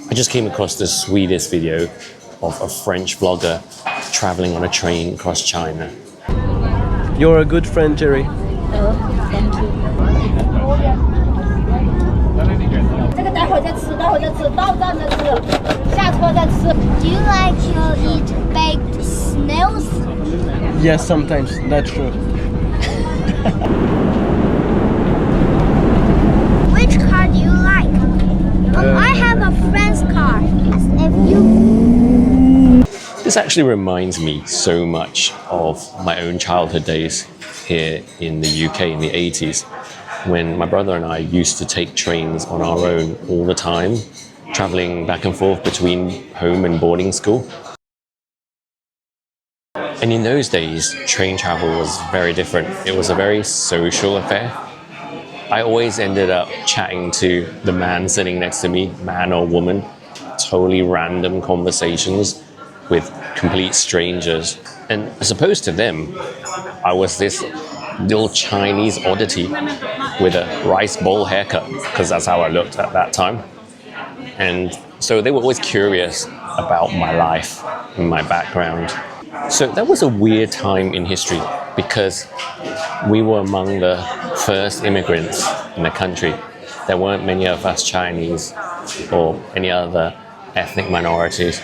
I just came across the sweetest video of a French vlogger traveling on a train across China. You're a good friend, Jerry. Oh, thank you. Do you like to eat baked snails? Yes, sometimes, that's true. Which car do you like? I have a friend's car. If you This actually reminds me so much of my own childhood days here in the UK in the 80s, when my brother and I used to take trains on our own all the time, traveling back and forth between home and boarding school. And in those days, train travel was very different. It was a very social affair. I always ended up chatting to the man sitting next to me, man or woman, totally random conversations with complete strangers. And as opposed to them, I was this little Chinese oddity with a rice bowl haircut, because that's how I looked at that time. And so they were always curious about my life and my background. So that was a weird time in history, because we were among the first immigrants in the country. There weren't many of us Chinese or any other ethnic minorities.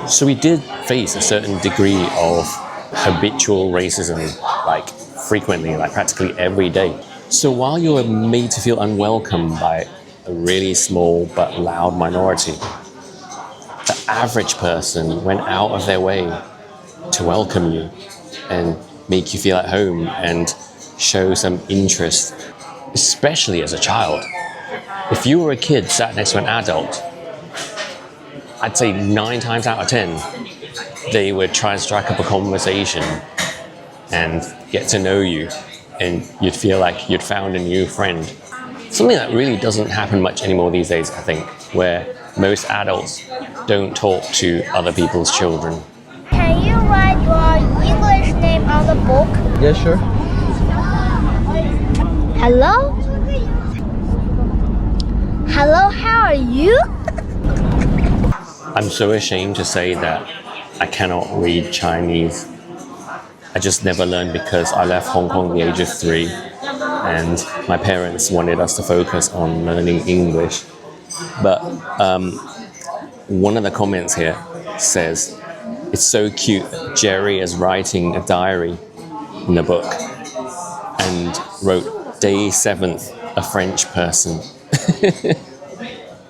So we did face a certain degree of habitual racism, like frequently, like practically every day. So while you were made to feel unwelcome by a really small but loud minority, the average person went out of their way to welcome you and make you feel at home and show some interest, especially as a child. If you were a kid sat next to an adult, I'd say 9 times out of 10, they would try and strike up a conversation and get to know you, and you'd feel like you'd found a new friend. Something that really doesn't happen much anymore these days, I think, where most adults don't talk to other people's children. can you write your English name on the book? Yeah, sure. Hello? Hello, how are you? I'm so ashamed to say that I cannot read Chinese. I just never learned because I left Hong Kong at the age of 3, and my parents wanted us to focus on learning English. But one of the comments here says, it's so cute that Jerry is writing a diary in the book and wrote day 7th, a French person.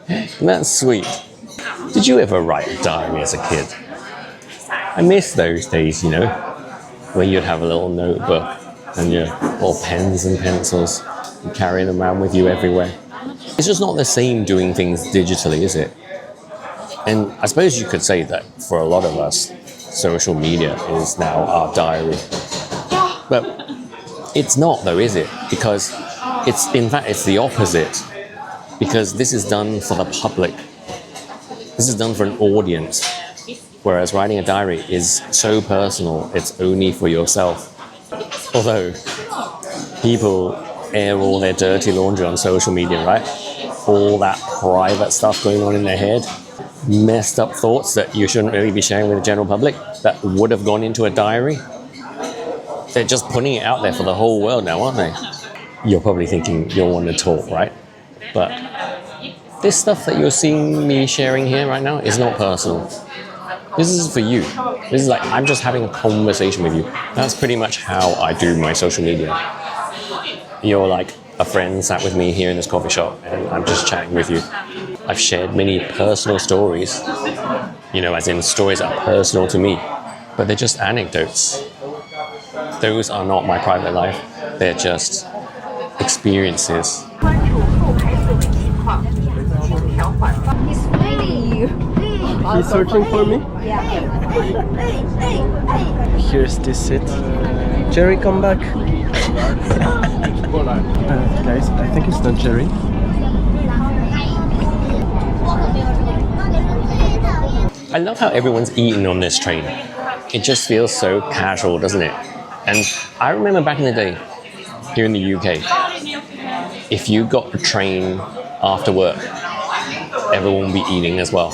And that's sweet. Did you ever write a diary as a kid? I miss those days, you know, where you'd have a little notebook and your little pens and pencils and carry them around with you everywhere. It's just not the same doing things digitally, is it? And I suppose you could say that for a lot of us, social media is now our diary. But it's not though, is it? Because in fact, it's the opposite. Because this is done for the public. This is done for an audience. Whereas writing a diary is so personal, it's only for yourself. Although people air all their dirty laundry on social media, right? All that private stuff going on in their head, messed up thoughts that you shouldn't really be sharing with the general public, that would have gone into a diary. They're just putting it out there for the whole world now, aren't they? You're probably thinking you'll want to talk, right? But this stuff that you're seeing me sharing here right now is not personal. This is for you. This is like, I'm just having a conversation with you. That's pretty much how I do my social media. You're like a friend sat with me here in this coffee shop and I'm just chatting with you. I've shared many personal stories, you know, as in stories that are personal to me, but they're just anecdotes. Those are not my private life. They're just experiences. He's really you. He's searching for me? Yeah. Here's this seat. Jerry, come back. Guys, I think it's not Jerry. I love how everyone's eating on this train. It just feels so casual, doesn't it? And I remember back in the day, here in the UK, if you got a train after work, everyone will be eating as well.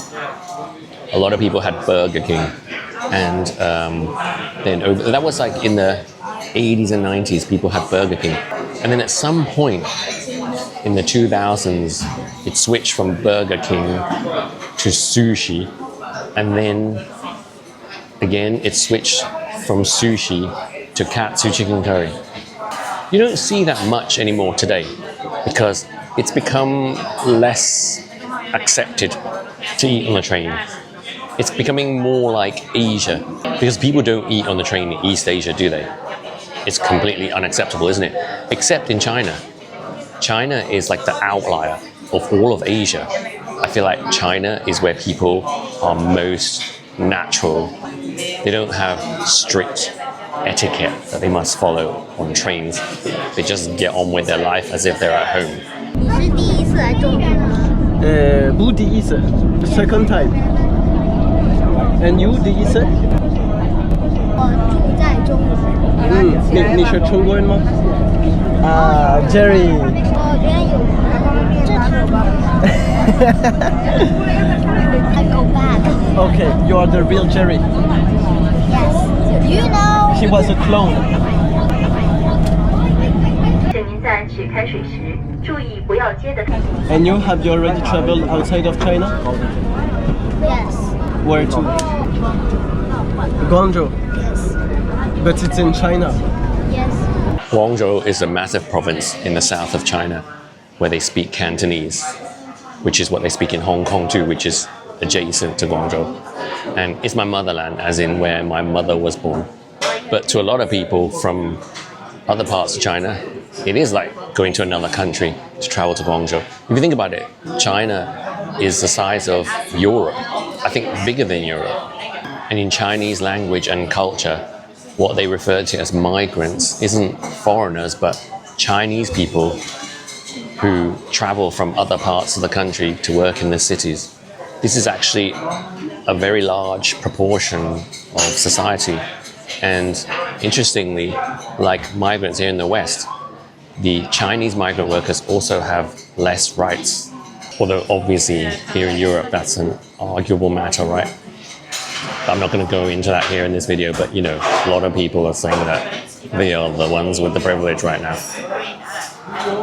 A lot of people had Burger King, and then that was like in the 80s and 90s, people had Burger King. And then at some point in the 2000s, it switched from Burger King to sushi, and then again it switched from sushi to katsu chicken curry. You don't see that much anymore today because it's become less accepted to eat on the train. It's becoming more like Asia because people don't eat on the train in East Asia, do they? It's completely unacceptable, isn't it? Except in China. China is like the outlier of all of Asia. I feel like China is where people are most natural. They don't have strict etiquette that they must follow on trains. They just get on with their life as if they're at home. 你是第一次来中国吗？不第一次 second time. And you 第一次？我住在中国。你是中国人吗？啊 ，Jerry。我原来有这条。I go back. Okay, you are the real Jerry. Yes. You know. He was a clone. 请您在取开水时注意不要接的太紧。 And you have you already traveled outside of China? Yes. Where to? Guangzhou. Yes. But it's in China. Yes. Guangzhou is a massive province in the south of China where they speak Cantonese, which is what they speak in Hong Kong too, which is adjacent to Guangzhou. And it's my motherland, as in where my mother was born. But to a lot of people from other parts of China, it is like going to another country to travel to Guangzhou. If you think about it, China is the size of Europe, I think bigger than Europe. And in Chinese language and culture, what they refer to as migrants isn't foreigners, but Chinese people who travel from other parts of the country to work in the cities. This is actually a very large proportion of society. And interestingly, like migrants here in the West, the Chinese migrant workers also have less rights. Although obviously here in Europe, that's an arguable matter, right? I'm not going to go into that here in this video, but you know, a lot of people are saying that they are the ones with the privilege right now.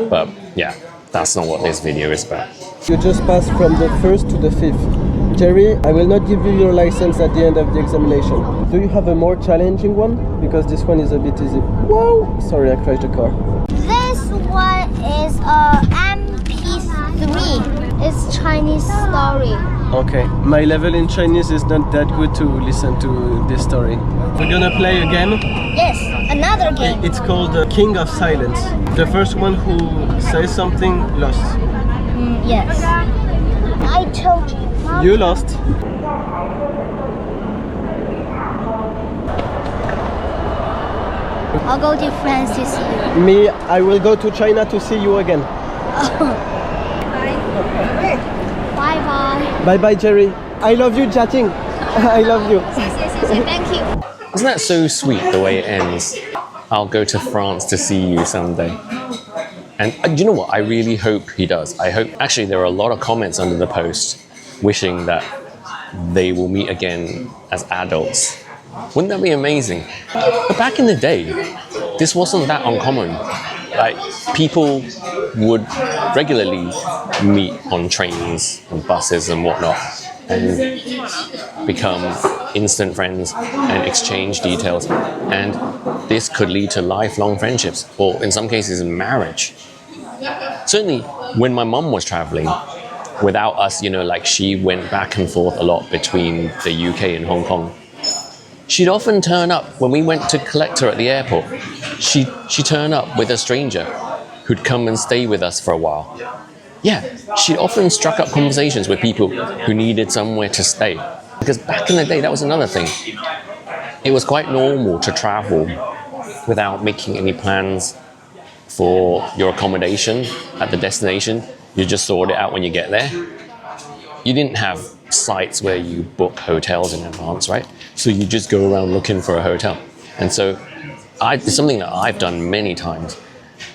But yeah, that's not what this video is about. You just passed from the first to the fifth. Jerry, I will not give you your license at the end of the examination. Do you have a more challenging one? Because this one is a bit easy. Whoa! Sorry, I crashed the car. This one is MP3. It's Chinese story. Okay, my level in Chinese is not that good to listen to this story. We're gonna play a game. Yes, another game. It's called King of Silence. The first one who says something lost. Yes. I told you. You lost. I'll go to France to see you. Me, I will go to China to see you again. Bye bye. Bye bye, Jerry. I love you, chatting. I love you. Thank you. Isn't that so sweet the way it ends? I'll go to France to see you someday. And you know what? I really hope he does. I hope. Actually, there are a lot of comments under the post wishing that they will meet again as adults. Wouldn't that be amazing? But back in the day, this wasn't that uncommon. Like, people would regularly meet on trains and buses and whatnot and become instant friends and exchange details. And this could lead to lifelong friendships, or in some cases, marriage. Certainly, when my mum was traveling, without us, you know, like she went back and forth a lot between the UK and Hong Kong. She'd often turn up when we went to collect her at the airport. She'd turn up with a stranger who'd come and stay with us for a while. Yeah, she'd often struck up conversations with people who needed somewhere to stay. Because back in the day, that was another thing. It was quite normal to travel without making any plans for your accommodation at the destination. You just sort it out when you get there. You didn't have sites where you book hotels in advance, right? So you just go around looking for a hotel. And so it's something that I've done many times.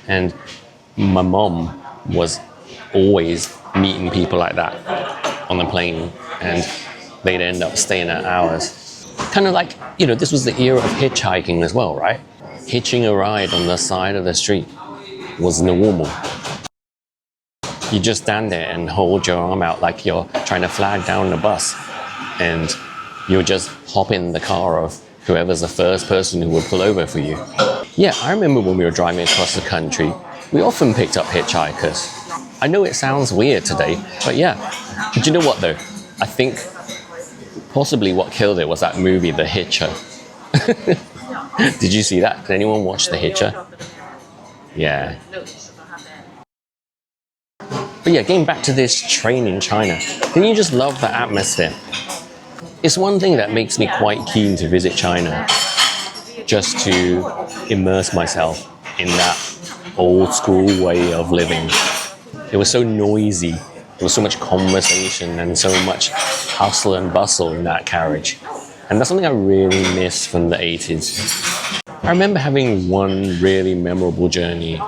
And my mom was always meeting people like that. on the plane and they'd end up staying at ours. Kind of like, you know, this was the era of hitchhiking as well, right? Hitching a ride on the side of the street was normal. You just stand there and hold your arm out like you're trying to flag down the bus, and you'll just hop in the car of whoever's the first person who would pull over for you. Yeah, I remember when we were driving across the country, we often picked up hitchhikers. I know it sounds weird today, but yeah. But you know what though? I think possibly what killed it was that movie, The Hitcher. Did you see that? Did anyone watch The Hitcher? Yeah. But yeah, getting back to this train in China, don't you just love the atmosphere? It's one thing that makes me quite keen to visit China, just to immerse myself in that old school way of living. It was so noisy, there was so much conversation and so much hustle and bustle in that carriage. And that's something I really miss from the 80s. I remember having one really memorable journey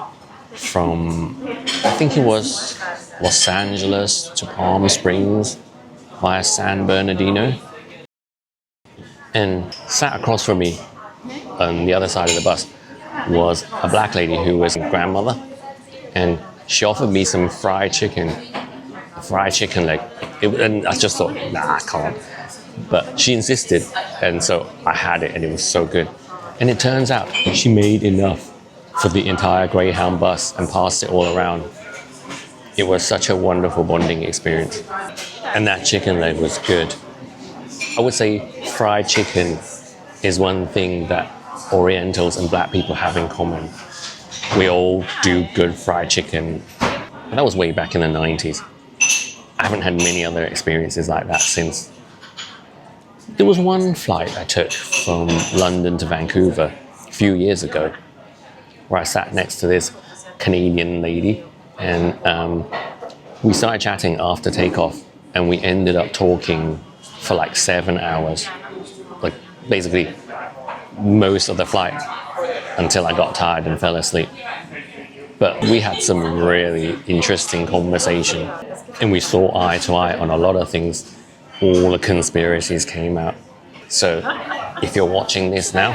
from, I think it was Los Angeles to Palm Springs via San Bernardino. And sat across from me on the other side of the bus was a black lady who was a grandmother, and she offered me some fried chicken leg. And I just thought, nah, I can't. But she insisted, and so I had it, and it was so good. And it turns out she made enough for the entire Greyhound bus and passed it all around. It was such a wonderful bonding experience. And that chicken leg was good. I would say fried chicken is one thing that Orientals and black people have in common. We all do good fried chicken. And that was way back in the 90s. I haven't had many other experiences like that since. There was one flight I took from London to Vancouver a few years ago, where I sat next to this Canadian lady, and we started chatting after takeoff, and we ended up talking for like 7 hours, like basically most of the flight, until I got tired and fell asleep. But we had some really interesting conversation, and we saw eye to eye on a lot of things. All the conspiracies came out. So if you're watching this now,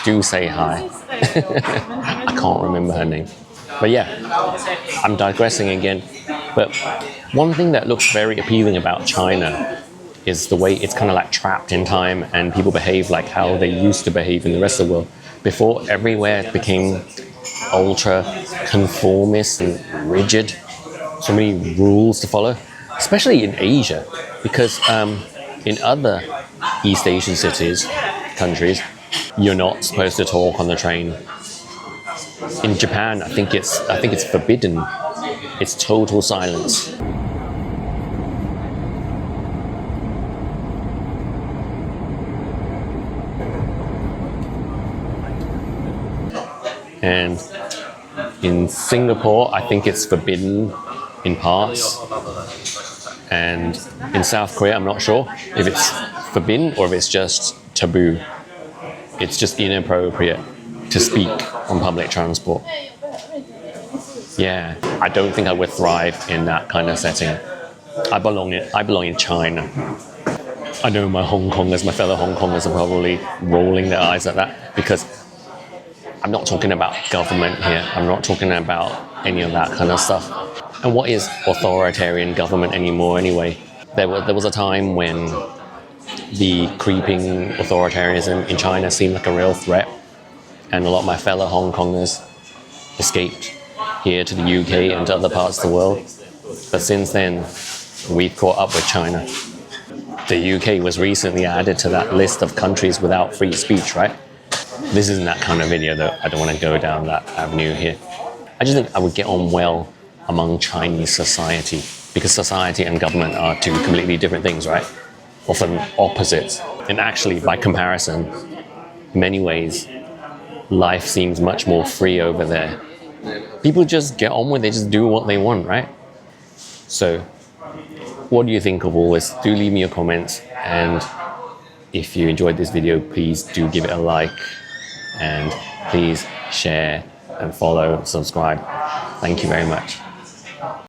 do say hi. I can't remember her name. But yeah, I'm digressing again. But one thing that looks very appealing about China is the way it's kind of like trapped in time, and people behave like how they used to behave in the rest of the world. Before, everywhere became ultra conformist and rigid. So many rules to follow, especially in Asia, because in other East Asian countries, you're not supposed to talk on the train. In Japan, I think it's forbidden. It's total silence. And in Singapore, I think it's forbidden in parts. And in South Korea, I'm not sure if it's forbidden or if it's just taboo. It's just inappropriate to speak on public transport. Yeah, I don't think I would thrive in that kind of setting. I belong in China. I know my fellow Hong Kongers are probably rolling their eyes at that, because I'm not talking about government here. I'm not talking about any of that kind of stuff. And what is authoritarian government anymore anyway? There was a time when the creeping authoritarianism in China seemed like a real threat, and a lot of my fellow Hong Kongers escaped here to the UK and to other parts of the world. But since then, we've caught up with China. The UK was recently added to that list of countries without free speech, right? This isn't that kind of video though. I don't want to go down that avenue here. I just think I would get on well among Chinese society, because society and government are two completely different things, right? Often opposites. And actually, by comparison, in many ways, life seems much more free over there. People just get on with it, just do what they want, right? So, what do you think of all this? Do leave me your comments, and if you enjoyed this video, please do give it a like, and please share and follow, subscribe. Thank you very much.